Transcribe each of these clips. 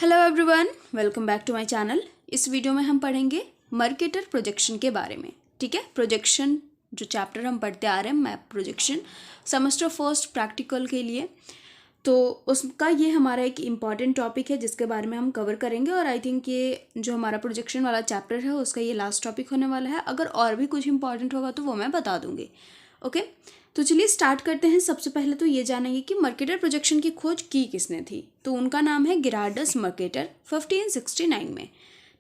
Hello everyone, welcome back to my channel. इस video में हम पढ़ेंगे मर्केटर प्रोजेक्शन के बारे में। ठीक है, प्रोजेक्शन जो चैप्टर हम पढ़ते आ रहे हैं, map projection, semester first practical के लिए, तो उसका ये हमारा एक इम्पॉर्टेंट टॉपिक है जिसके बारे में हम कवर करेंगे। और आई थिंक ये जो हमारा प्रोजेक्शन वाला चैप्टर है उसका ये लास्ट टॉपिक होने वाला है। अगर और भी कुछ इंपॉर्टेंट होगा तो वो मैं बता दूंगी। ओके, तो चलिए स्टार्ट करते हैं। सबसे पहले तो ये जानेंगे कि मर्केटर प्रोजेक्शन की खोज की किसने थी। तो उनका नाम है गिरार्डस मर्केटर 1569 में।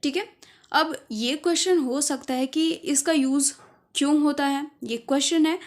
ठीक है, अब ये क्वेश्चन हो सकता है कि इसका यूज़ क्यों होता है, ये क्वेश्चन है।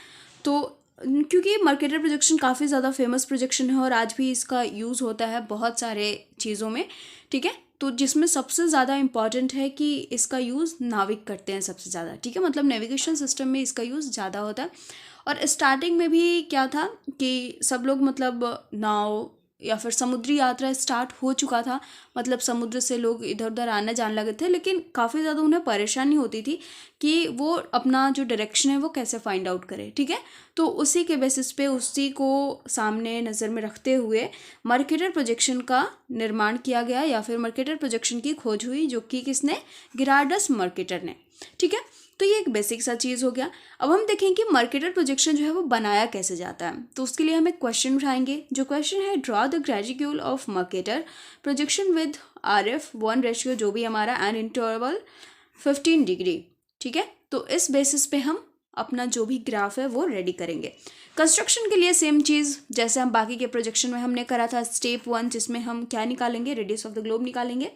तो क्योंकि मर्केटर प्रोजेक्शन काफ़ी ज़्यादा फेमस प्रोजेक्शन है और आज भी इसका यूज़ होता है बहुत सारे चीज़ों में। ठीक है, तो जिसमें सबसे ज़्यादा इम्पॉर्टेंट है कि इसका यूज़ नाविक करते हैं सबसे ज़्यादा। ठीक है, मतलब नेविगेशन सिस्टम में इसका यूज़ ज़्यादा होता है। और स्टार्टिंग में भी क्या था कि सब लोग मतलब नाव या फिर समुद्री यात्रा स्टार्ट हो चुका था, मतलब समुद्र से लोग इधर उधर आने जाने लगे थे, लेकिन काफ़ी ज़्यादा उन्हें परेशानी होती थी कि वो अपना जो डायरेक्शन है वो कैसे फाइंड आउट करें। ठीक है, तो उसी के बेसिस पे उसी को सामने नज़र में रखते हुए मर्केटर प्रोजेक्शन का निर्माण किया गया, या फिर मर्केटर प्रोजेक्शन की खोज हुई, जो कि किसने, गिरार्डस मर्केटर ने। ठीक है, तो ये एक बेसिक सा चीज़ हो गया। अब हम देखें कि मर्केटर प्रोजेक्शन जो है वो बनाया कैसे जाता है। तो उसके लिए हम एक क्वेश्चन उठाएंगे। जो क्वेश्चन है, draw the graticule of Mercator projection with RF 1 ratio, जो भी हमारा एन इंटरवल 15 डिग्री। ठीक है, तो इस बेसिस पे हम अपना जो भी ग्राफ है वो रेडी करेंगे। कंस्ट्रक्शन के लिए सेम चीज़ जैसे हम बाकी के प्रोजेक्शन में हमने करा था, स्टेप 1, जिसमें हम क्या निकालेंगे, रेडियस ऑफ द ग्लोब निकालेंगे,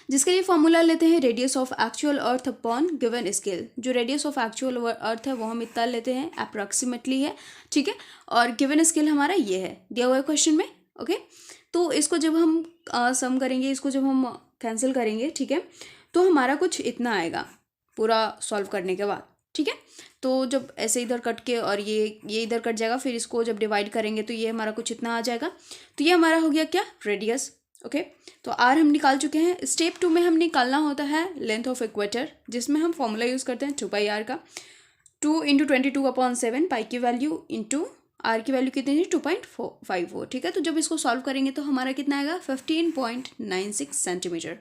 जिसके लिए फॉर्मूला लेते हैं radius of actual earth upon given scale. जो रेडियस ऑफ एक्चुअल अर्थ है वो हम इतना लेते हैं, अप्रॉक्सीमेटली है। ठीक है, और गिवन स्केल हमारा ये है, दिया हुआ है क्वेश्चन में। ओके, तो इसको जब हम सम करेंगे, इसको जब हम कैंसिल करेंगे, ठीक है, तो हमारा कुछ इतना आएगा पूरा सॉल्व करने के बाद। ठीक है, तो जब ऐसे इधर कट के और ये इधर कट जाएगा, फिर इसको जब डिवाइड करेंगे तो ये हमारा कुछ इतना आ जाएगा। तो ये हमारा हो गया क्या, रेडियस। ओके, तो आर हम निकाल चुके हैं। स्टेप 2 में हम निकालना होता है लेंथ ऑफ इक्वेटर, जिसमें हम फॉर्मूला यूज़ करते हैं 2πr का। 2 × 22/7 पाई की वैल्यू इंटू आर की वैल्यू कितनी थी, 2.54। ठीक है, तो जब इसको सॉल्व करेंगे तो हमारा कितना आएगा, 15.96 सेंटीमीटर।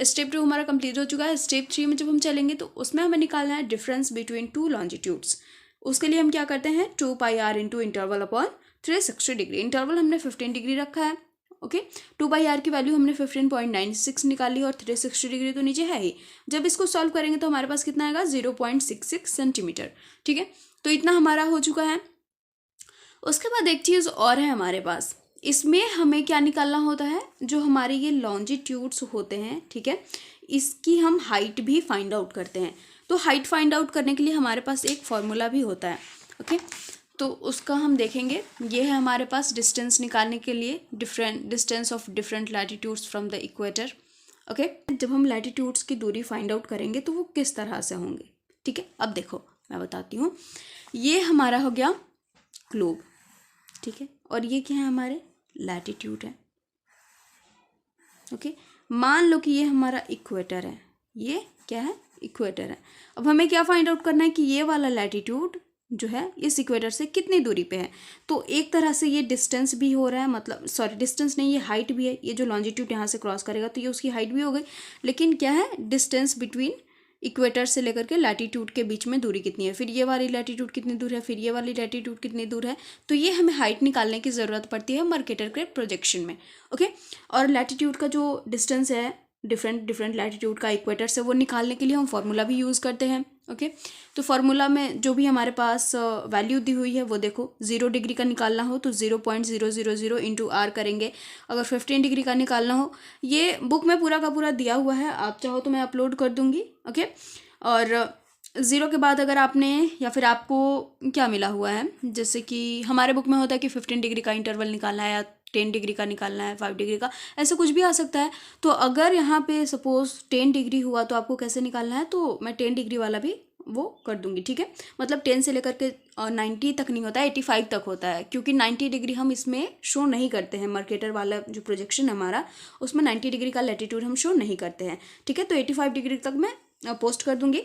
स्टेप 2 हमारा कंप्लीट हो चुका है। स्टेप 3 में जब हम चलेंगे तो उसमें हमें निकालना है डिफरेंस बिटवीन टू लॉन्जिट्यूड्स। उसके लिए हम क्या करते हैं, 2πr into interval upon 360 degree. Interval हमने 15 डिग्री रखा है। ओके, 2/r की वैल्यू हमने 15.96 निकाली और 360 डिग्री तो नीचे है ही। जब इसको सॉल्व करेंगे तो हमारे पास कितना आएगा, 0.66 सेंटीमीटर। ठीक है, तो इतना हमारा हो चुका है। उसके बाद एक चीज़ और है हमारे पास, इसमें हमें क्या निकालना होता है, जो हमारे ये लॉन्जिट्यूड्स होते हैं, ठीक है, इसकी हम हाइट भी फाइंड आउट करते हैं। तो हाइट फाइंड आउट करने के लिए हमारे पास एक फॉर्मूला भी होता है। ओके, तो उसका हम देखेंगे। ये है हमारे पास डिस्टेंस निकालने के लिए, different distance of different latitudes from the equator. Okay, जब हम लैटिट्यूड्स की दूरी फाइंड आउट करेंगे तो वो किस तरह से होंगे। ठीक है, अब देखो मैं बताती हूँ। ये हमारा हो गया ग्लोब, ठीक है, और ये क्या है, हमारे लैटिट्यूड है। ओके, मान लो कि ये हमारा इक्वेटर है, ये क्या है, इक्वेटर है। अब हमें क्या फाइंड आउट करना है कि ये वाला लैटिट्यूड जो है इस इक्वेटर से कितनी दूरी पे है। तो एक तरह से ये डिस्टेंस भी हो रहा है, मतलब सॉरी डिस्टेंस नहीं, ये हाइट भी है। ये जो लॉन्जिट्यूड यहाँ से क्रॉस करेगा तो ये उसकी हाइट भी हो गई, लेकिन क्या है, डिस्टेंस बिटवीन इक्वेटर से लेकर के लैटिट्यूड के बीच में दूरी कितनी है, फिर ये वाली लैटिट्यूड कितनी दूर है, फिर ये वाली लैटिट्यूड कितनी दूर है। तो ये हमें हाइट निकालने की ज़रूरत पड़ती है मर्केटर के प्रोजेक्शन में। ओके, और लैटिट्यूड का जो डिस्टेंस है डिफरेंट लैटिट्यूड का इक्वेटर से, वो निकालने के लिए हम फार्मूला भी यूज़ करते हैं। ओके, तो फार्मूला में जो भी हमारे पास वैल्यू दी हुई है वो देखो, 0 डिग्री का निकालना हो तो 0.000 इंटू आर करेंगे। अगर 15 डिग्री का निकालना हो, ये बुक में पूरा का पूरा दिया हुआ है, आप चाहो तो मैं अपलोड कर दूंगी। ओके, और 0 के बाद अगर आपने या फिर आपको क्या मिला हुआ है, जैसे कि हमारे बुक में होता है कि 15 डिग्री का इंटरवल निकालना है, या 10 डिग्री का निकालना है, 5 डिग्री का, ऐसे कुछ भी आ सकता है। तो अगर यहाँ पे सपोज 10 डिग्री हुआ तो आपको कैसे निकालना है, तो मैं 10 डिग्री वाला भी वो कर दूंगी। ठीक है, मतलब 10 से लेकर के 90 तक नहीं होता है, 85 तक होता है, क्योंकि 90 डिग्री हम इसमें शो नहीं करते हैं। मर्केटर वाला जो प्रोजेक्शन है हमारा, उसमें 90 डिग्री का लैटिट्यूड हम शो नहीं करते हैं। ठीक है, तो 85 डिग्री तक मैं पोस्ट कर दूंगी।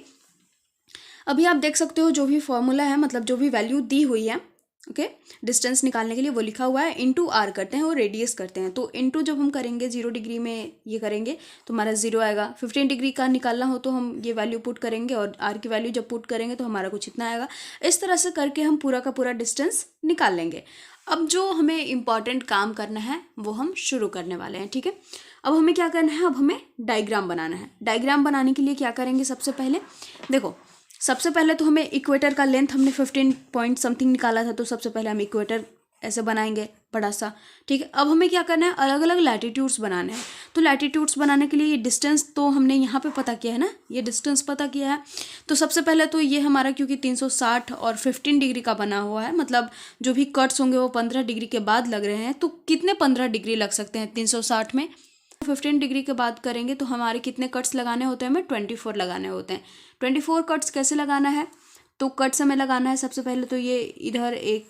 अभी आप देख सकते हो जो भी फॉर्मूला है, मतलब जो भी वैल्यू दी हुई है, ओके। डिस्टेंस निकालने के लिए वो लिखा हुआ है, इंटू आर करते हैं और रेडियस करते हैं। तो इंटू जब हम करेंगे 0 डिग्री में ये करेंगे तो हमारा 0 आएगा। 15 डिग्री का निकालना हो तो हम ये वैल्यू पुट करेंगे और आर की वैल्यू जब पुट करेंगे तो हमारा कुछ इतना आएगा। इस तरह से करके हम पूरा का पूरा डिस्टेंस निकाल लेंगे। अब जो हमें इम्पॉर्टेंट काम करना है वो हम शुरू करने वाले हैं, ठीक है। अब हमें क्या करना है, अब हमें डायग्राम बनाना है। डायग्राम बनाने के लिए क्या करेंगे, सबसे पहले देखो, सबसे पहले तो हमें इक्वेटर का लेंथ हमने 15 पॉइंट समथिंग निकाला था, तो सबसे पहले हम इक्वेटर ऐसे बनाएंगे बड़ा सा, ठीक है। अब हमें क्या करना है, अलग अलग लैटिट्यूड्स बनाने हैं। तो लैटिट्यूड्स बनाने के लिए ये डिस्टेंस तो हमने यहाँ पे पता किया है ना, ये डिस्टेंस पता किया है। तो सबसे पहले तो ये हमारा क्योंकि 360 और 15 डिग्री का बना हुआ है, मतलब जो भी कट्स होंगे वो 15 डिग्री के बाद लग रहे हैं। तो कितने 15 डिग्री लग सकते हैं 360 में? 15 डिग्री के बाद करेंगे तो हमारे कितने कट्स लगाने होते हैं, हमें 24 लगाने होते हैं। 24 कट्स कैसे लगाना है, तो कट्स हमें लगाना है सबसे पहले तो ये इधर एक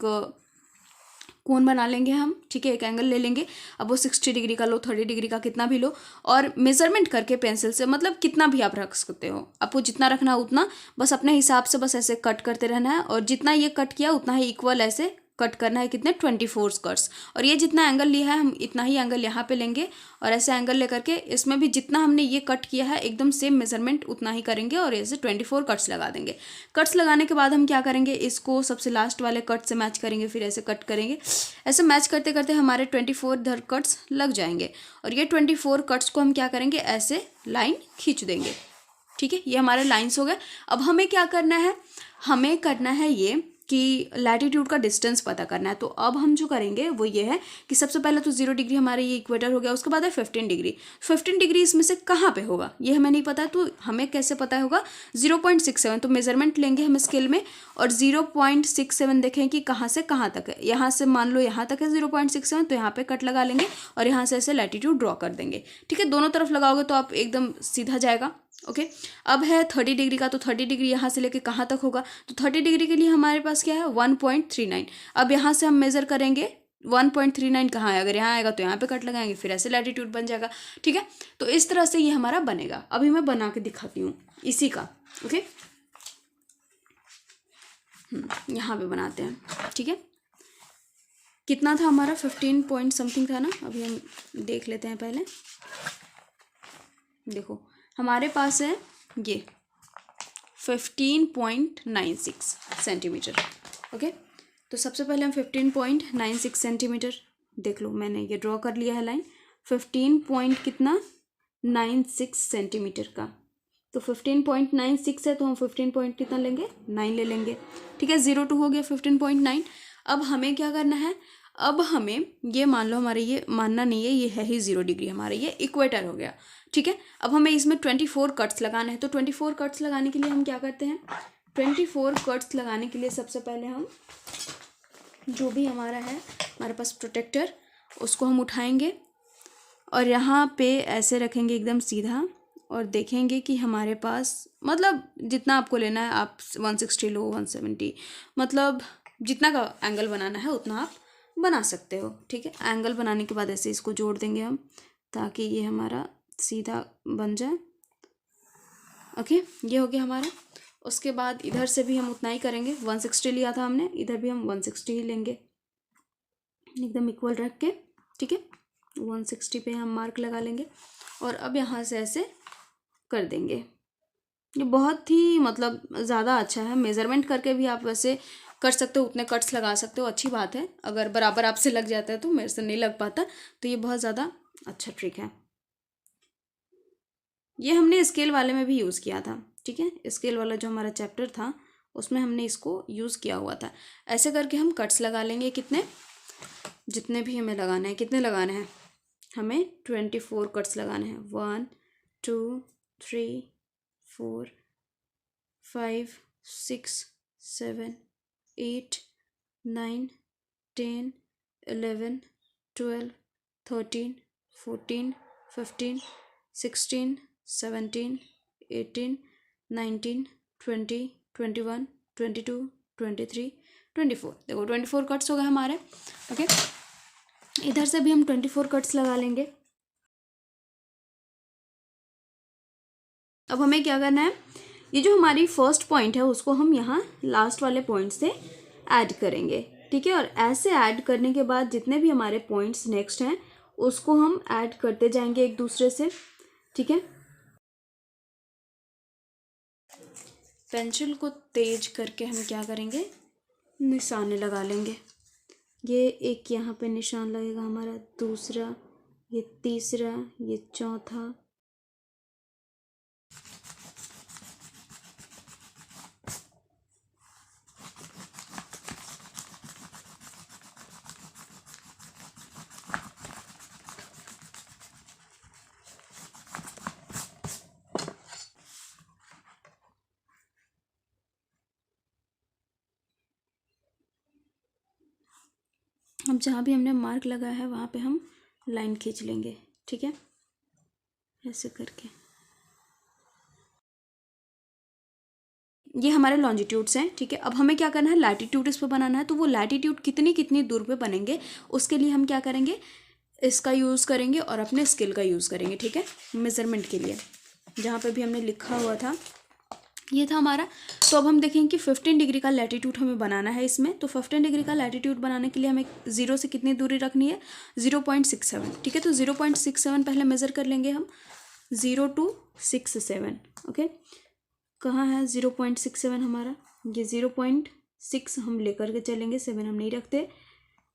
कोन बना लेंगे हम, ठीक है। एक एंगल ले लेंगे, अब वो 60 डिग्री का लो, 30 डिग्री का, कितना भी लो, और मेजरमेंट करके पेंसिल से, मतलब कितना भी आप रख सकते हो, आपको जितना रखना उतना, बस अपने हिसाब से बस ऐसे कट करते रहना है। और जितना ये कट किया उतना ही इक्वल ऐसे कट करना है, कितने 24 कट्स। और ये जितना एंगल लिया है हम इतना ही एंगल यहाँ पे लेंगे और ऐसे एंगल लेकर के इसमें भी जितना हमने ये कट किया है एकदम सेम मेजरमेंट उतना ही करेंगे और ऐसे 24 कट्स लगा देंगे। कट्स लगाने के बाद हम क्या करेंगे, इसको सबसे लास्ट वाले कट से मैच करेंगे, फिर ऐसे कट करेंगे। ऐसे मैच करते करते हमारे 24 इधर कट्स लग जाएंगे और ये 24 कट्स को हम क्या करेंगे, ऐसे लाइन खींच देंगे, ठीक है। ये हमारे लाइन्स हो गए। अब हमें क्या करना है, हमें करना है ये कि लैटिट्यूड का डिस्टेंस पता करना है। तो अब हम जो करेंगे वो ये है कि सबसे पहले तो 0 डिग्री हमारे ये इक्वेटर हो गया, उसके बाद है 15 डिग्री। 15 डिग्री इसमें से कहाँ पे होगा ये हमें नहीं पता, तो हमें कैसे पता होगा, 0.67। तो मेजरमेंट लेंगे हम स्केल में और 0.67 देखें कि कहाँ से कहाँ तक है। यहाँ से मान लो यहाँ तक है 0.67, तो यहाँ पे कट लगा लेंगे और यहाँ से ऐसे लैटिट्यूड ड्रॉ कर देंगे, ठीक है। दोनों तरफ लगाओगे तो आप एकदम सीधा जाएगा, ओके। अब है 30 डिग्री का, तो 30 डिग्री यहाँ से लेके कहाँ तक होगा, तो 30 डिग्री के लिए हमारे पास क्या है, 1.39। अब यहाँ से हम मेज़र करेंगे 1.39 कहाँ है, अगर यहाँ आएगा तो यहाँ पे कट लगाएंगे, फिर ऐसे लैटिट्यूड बन जाएगा, ठीक है। तो इस तरह से ये हमारा बनेगा। अभी मैं बना के दिखाती हूँ इसी का, ओके। यहाँ पे बनाते हैं, ठीक है। कितना था हमारा, 15 पॉइंट समथिंग था ना। अभी हम देख लेते हैं पहले। देखो हमारे पास है ये 15.96 सेंटीमीटर, ओके। तो सबसे पहले हम 15.96 सेंटीमीटर, देख लो मैंने ये ड्रॉ कर लिया है लाइन, 15 पॉइंट कितना 96 सेंटीमीटर का। तो 15.96 है तो हम 15 पॉइंट कितना लेंगे, 9 ले लेंगे, ठीक है। 0 हो गया 15.9। अब हमें क्या करना है, अब हमें ये मान लो, हमारे ये मानना नहीं है, ये है ही 0 डिग्री, हमारे ये इक्वेटर हो गया, ठीक है। अब हमें इसमें 24 कट्स लगाने हैं। तो 24 कट्स लगाने के लिए हम क्या करते हैं, 24 कट्स लगाने के लिए सबसे पहले हम जो भी हमारा है हमारे पास प्रोटेक्टर, उसको हम उठाएंगे और यहाँ पे ऐसे रखेंगे एकदम सीधा और देखेंगे कि हमारे पास, मतलब जितना आपको लेना है आप 160 लो, 170, मतलब जितना का एंगल बनाना है उतना आप बना सकते हो, ठीक है। एंगल बनाने के बाद ऐसे इसको जोड़ देंगे हम ताकि ये हमारा सीधा बन जाए, ओके। ये हो गया हमारा। उसके बाद इधर से भी हम उतना ही करेंगे, 160 लिया था हमने, इधर भी हम 160 ही लेंगे, एकदम इक्वल रख के, ठीक है। 160 पे हम मार्क लगा लेंगे और अब यहाँ से ऐसे कर देंगे। ये बहुत ही मतलब ज़्यादा अच्छा है, मेज़रमेंट करके भी आप वैसे कर सकते हो, उतने कट्स लगा सकते हो, अच्छी बात है। अगर बराबर आपसे लग जाता है तो, मेरे से नहीं लग पाता, तो ये बहुत ज़्यादा अच्छा ट्रिक है। ये हमने स्केल वाले में भी यूज़ किया था, ठीक है। स्केल वाला जो हमारा चैप्टर था उसमें हमने इसको यूज़ किया हुआ था। ऐसे करके हम कट्स लगा लेंगे, कितने, जितने भी हमें लगाना है। कितने लगाने हैं हमें, 24 कट्स लगाने हैं। 1 2 3 4 5 6 7 8 9 10 11 12 13 14 15 16 17 18 19 20 21 22 23 24। देखो 24 कट्स हो गए हमारे, ओके। इधर से भी हम 24 कट्स लगा लेंगे। अब हमें क्या करना है, ये जो हमारी फर्स्ट पॉइंट है उसको हम यहाँ लास्ट वाले पॉइंट से ऐड करेंगे, ठीक है। और ऐसे ऐड करने के बाद जितने भी हमारे पॉइंट्स नेक्स्ट हैं उसको हम ऐड करते जाएंगे एक दूसरे से, ठीक है। पेंसिल को तेज करके हम क्या करेंगे, निशाने लगा लेंगे। ये एक यहाँ पे निशान लगेगा हमारा, दूसरा, ये तीसरा, ये चौथा, अब जहाँ भी हमने मार्क लगाया है वहाँ पे हम लाइन खींच लेंगे, ठीक है, ऐसे करके। ये हमारे लॉन्जिट्यूड्स हैं, ठीक है। अब हमें क्या करना है, लैटिट्यूड इस पर बनाना है। तो वो लैटिट्यूड कितनी कितनी दूर पे बनेंगे उसके लिए हम क्या करेंगे, इसका यूज़ करेंगे और अपने स्केल का यूज़ करेंगे, ठीक है, मेज़रमेंट के लिए। जहाँ पे भी हमने लिखा हुआ था ये था हमारा। तो अब हम देखेंगे कि 15 डिग्री का लैटिट्यूड हमें बनाना है इसमें। तो 15 डिग्री का लैटिट्यूड बनाने के लिए हमें 0 से कितनी दूरी रखनी है, 0.67, ठीक है। तो 0.67 पहले मेज़र कर लेंगे हम, 0 to 67, ओके। कहाँ है 0.67 हमारा, ये 0.6 हम लेकर के चलेंगे, 7 हम नहीं रखते।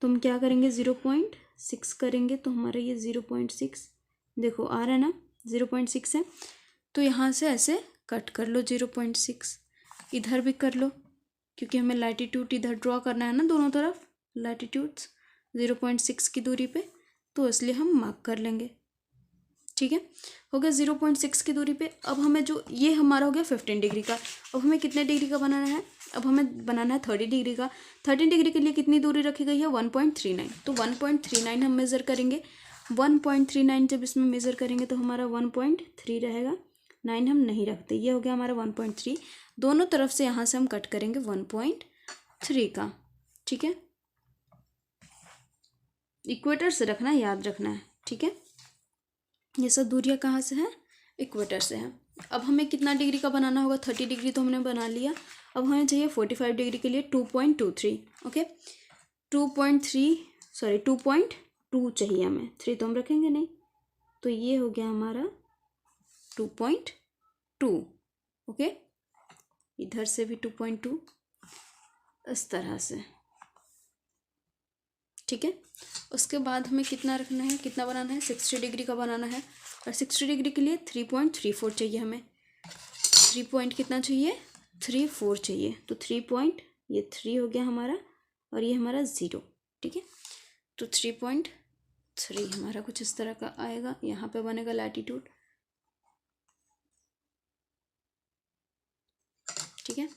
तो हम क्या करेंगे, 0.6 करेंगे तो हमारा ये 0.6 देखो आ रहा है ना, 0.6 है। तो यहाँ से ऐसे कट कर लो 0.6, इधर भी कर लो क्योंकि हमें लैटिट्यूड इधर ड्रॉ करना है ना, दोनों तरफ लैटिट्यूड्स 0.6 की दूरी पे, तो इसलिए हम मार्क कर लेंगे, ठीक है। हो गया 0.6 की दूरी पे। अब हमें जो ये हमारा हो गया 15 डिग्री का। अब हमें कितने डिग्री का बनाना है, अब हमें बनाना है 30 डिग्री का। 30 डिग्री के लिए कितनी दूरी रखी गई है, 1.39। तो 1.39 हम मेज़र करेंगे। 1.39 जब इसमें मेज़र करेंगे तो हमारा 1.3 रहेगा, 9 हम नहीं रखते। ये हो गया हमारा 1.3। दोनों तरफ से यहाँ से हम कट करेंगे 1.3 का, ठीक है। इक्वेटर से रखना, याद रखना है, ठीक है। ये सब दूरियाँ कहाँ से हैं, इक्वेटर से हैं। अब हमें कितना डिग्री का बनाना होगा, 30 डिग्री तो हमने बना लिया। अब हमें चाहिए 45 डिग्री के लिए 2.23, ओके। 2.2 चाहिए हमें, 3 तो हम रखेंगे नहीं। तो ये हो गया हमारा 2.2, ओके। इधर से भी 2.2, इस तरह से, ठीक है। उसके बाद हमें कितना रखना है, कितना बनाना है, 60 डिग्री का बनाना है। और 60 डिग्री के लिए 3.34 चाहिए हमें। 3 पॉइंट कितना चाहिए, 3.4 चाहिए। तो 3 पॉइंट, ये 3 हो गया हमारा और ये हमारा 0, ठीक है। तो 3.3 हमारा कुछ इस तरह का आएगा। यहाँ पे बनेगा लैटिट्यूड, ठीक है।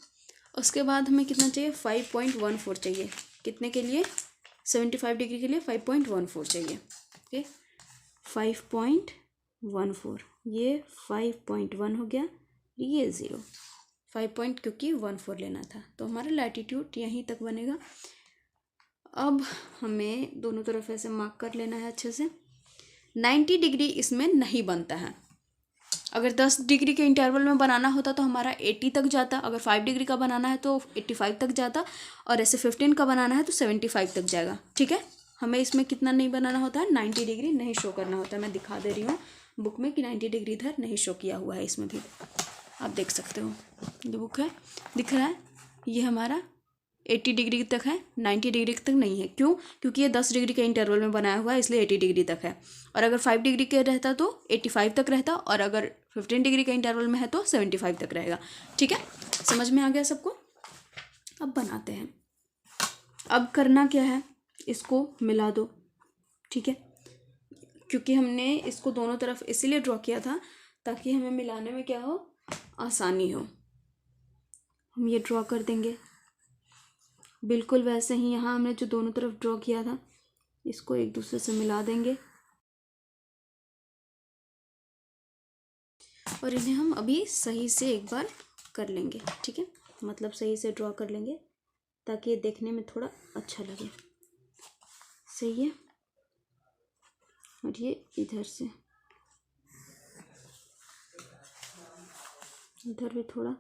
उसके बाद हमें कितना चाहिए, 5.14 चाहिए। कितने के लिए, 75 डिग्री के लिए 5.14 चाहिए, ओके। 5.14, ये 5.1 हो गया, ये 0, 5 पॉइंट क्योंकि 14 लेना था। तो हमारा लैटिट्यूड यहीं तक बनेगा। अब हमें दोनों तरफ ऐसे मार्क कर लेना है अच्छे से। 90 डिग्री इसमें नहीं बनता है। अगर 10 डिग्री के इंटरवल में बनाना होता तो हमारा 80 तक जाता। अगर 5 डिग्री का बनाना है तो 85 तक जाता। और ऐसे 15 का बनाना है तो 75 तक जाएगा, ठीक है। हमें इसमें कितना नहीं बनाना होता है, 90 डिग्री नहीं शो करना होता है। मैं दिखा दे रही हूँ बुक में कि 90 डिग्री इधर नहीं शो किया हुआ है, इसमें भी आप देख सकते हो। ये बुक है, दिख रहा है, ये हमारा 80 डिग्री तक है, 90 डिग्री तक नहीं है। क्यों, क्योंकि ये 10 डिग्री के इंटरवल में बनाया हुआ है, इसलिए 80 डिग्री तक है। और अगर 5 डिग्री के रहता तो 85 तक रहता, और अगर 15 डिग्री के इंटरवल में है तो 75 तक रहेगा, ठीक है। समझ में आ गया सबको। अब बनाते हैं। अब करना क्या है, इसको मिला दो, ठीक है। क्योंकि हमने इसको दोनों तरफ इसीलिए ड्रॉ किया था ताकि हमें मिलाने में क्या हो, आसानी हो। हम ये ड्रॉ कर देंगे बिल्कुल वैसे ही। यहाँ हमने जो दोनों तरफ ड्रॉ किया था इसको एक दूसरे से मिला देंगे और इन्हें हम अभी सही से एक बार कर लेंगे, ठीक है। मतलब सही से ड्रॉ कर लेंगे ताकि ये देखने में थोड़ा अच्छा लगे, सही है। और ये इधर से इधर भी थोड़ा,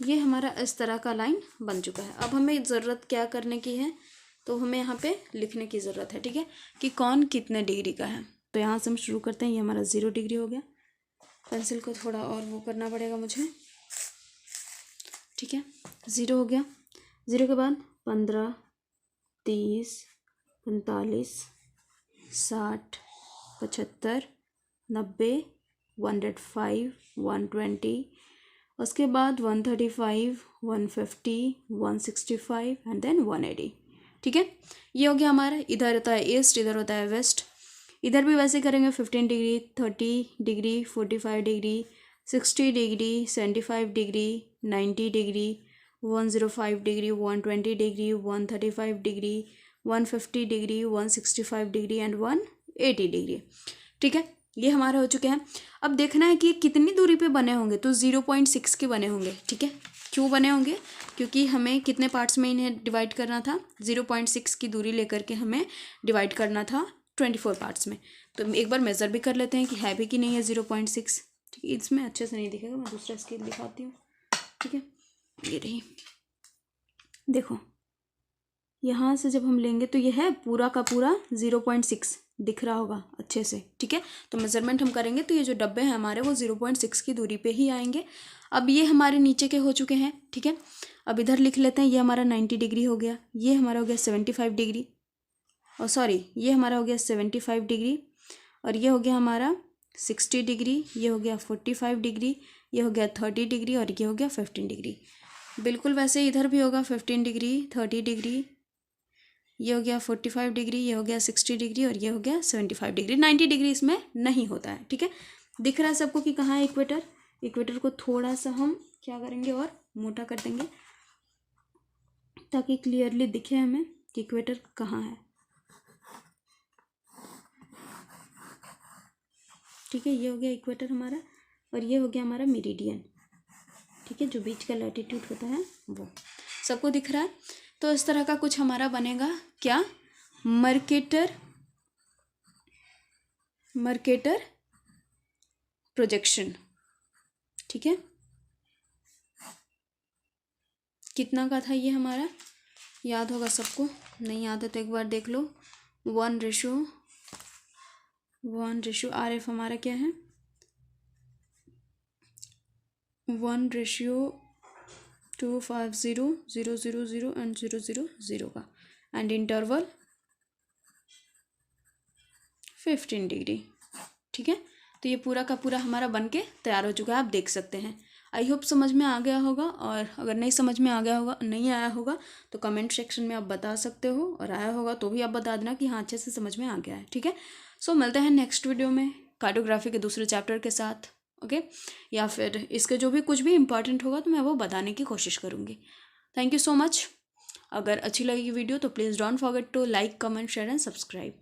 ये हमारा इस तरह का लाइन बन चुका है। अब हमें ज़रूरत क्या करने की है, तो हमें यहाँ पे लिखने की ज़रूरत है, ठीक है, कि कौन कितने डिग्री का है। तो यहाँ से हम शुरू करते हैं। ये हमारा 0 डिग्री हो गया। पेंसिल को थोड़ा और वो करना पड़ेगा मुझे, ठीक है। 0 हो गया। 0 के बाद 15, 30, 45, 60, 75, 90, 105, 120, उसके बाद 135, 150, 165 एंड देन 180, ठीक है। ये हो गया हमारा। इधर होता है ईस्ट, इधर होता है वेस्ट। इधर भी वैसे करेंगे 15 degree, 30 degree, 45 degree, 60 degree, 75 degree, 90 degree, 105 degree, 120 degree, 135 degree, 150 degree, 165 degree and 180 degree, ठीक है। ये हमारे हो चुके हैं। अब देखना है कि कितनी दूरी पे बने होंगे, तो 0.6 के बने होंगे, ठीक है। क्यों बने होंगे, क्योंकि हमें कितने पार्ट्स में इन्हें डिवाइड करना था, 0.6 की दूरी लेकर के हमें डिवाइड करना था 24 पार्ट्स में। तो एक बार मेज़र भी कर लेते हैं कि है भी कि नहीं है 0.6, ठीक है। इसमें अच्छे से नहीं दिखेगा, मैं दूसरा स्केल दिखाती हूँ, ठीक है। ये रही, देखो यहाँ से जब हम लेंगे तो ये है पूरा का पूरा 0.6 दिख रहा होगा अच्छे से, ठीक है। तो मेज़रमेंट हम करेंगे तो ये जो डब्बे हैं हमारे वो 0.6 की दूरी पे ही आएंगे। अब ये हमारे नीचे के हो चुके हैं, ठीक है। अब इधर लिख लेते हैं। ये हमारा 90 डिग्री हो गया, ये हमारा हो गया 75 डिग्री, और सॉरी ये हमारा हो गया 75 डिग्री, और ये हो गया हमारा 60 डिग्री, ये हो गया 45 डिग्री, ये हो गया 30 डिग्री, और ये हो गया 15 डिग्री। बिल्कुल वैसे इधर भी होगा 15 डिग्री, 30 डिग्री, ये हो गया 45 डिग्री, ये हो गया 60 डिग्री, और ये हो गया 75 डिग्री। 90 डिग्री इसमें नहीं होता है, ठीक है। दिख रहा है सबको कि कहाँ है इक्वेटर। इक्वेटर को थोड़ा सा हम क्या करेंगे और मोटा कर देंगे ताकि क्लियरली दिखे हमें कि इक्वेटर कहाँ है, ठीक है। ये हो गया इक्वेटर हमारा, और ये हो गया हमारा मेरिडियन, ठीक है, जो बीच का लैटिट्यूड होता है वो सबको दिख रहा है। तो इस तरह का कुछ हमारा बनेगा क्या, मर्केटर प्रोजेक्शन, ठीक है। कितना का था ये हमारा, याद होगा सबको, नहीं याद है तो एक बार देख लो। 1:1 RF हमारा क्या है, 1:250, 000 एंड 000 का, एंड इंटरवल 15 डिग्री, ठीक है। तो ये पूरा का पूरा हमारा बन के तैयार हो चुका है, आप देख सकते हैं। आई होप समझ में आ गया होगा, और अगर नहीं समझ में आ गया होगा, नहीं आया होगा तो कमेंट सेक्शन में आप बता सकते हो, और आया होगा तो भी आप बता देना कि हाँ अच्छे से समझ में आ गया है, ठीक है। सो मिलते हैं नेक्स्ट वीडियो में कार्टोग्राफी के दूसरे चैप्टर के साथ, ओके। या फिर इसके जो भी कुछ भी इंपॉर्टेंट होगा तो मैं वो बताने की कोशिश करूँगी। Thank you so much. अगर अच्छी लगी वीडियो तो please don't forget to like, comment, share and subscribe.